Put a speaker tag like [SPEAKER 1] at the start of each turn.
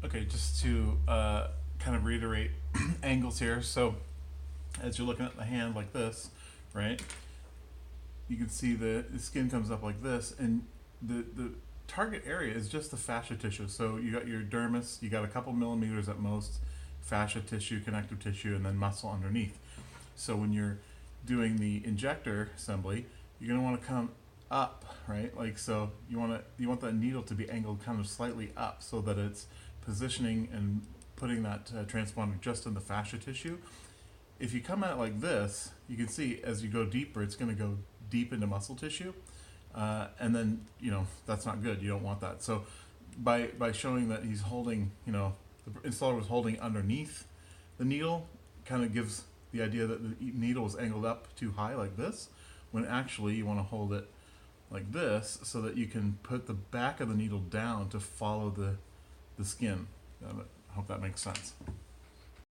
[SPEAKER 1] Okay, just to kind of reiterate angles here. So as you're looking at the hand like this, right? You can see the skin comes up like this, and the target area is just the fascia tissue. So you got your dermis, you got a couple millimeters at most, fascia tissue, connective tissue, and then muscle underneath. So when you're doing the injector assembly, you're gonna want to come up, right? Like so, you want that needle to be angled kind of slightly up, so that it's positioning and putting that transponder just in the fascia tissue. If you come at it like this, you can see as you go deeper, it's going to go deep into muscle tissue, and then that's not good. You don't want that. So by showing that he's holding, the installer was holding underneath the needle, kind of gives the idea that the needle is angled up too high like this, when actually you want to hold it like this so that you can put the back of the needle down to follow the skin. I hope that makes sense.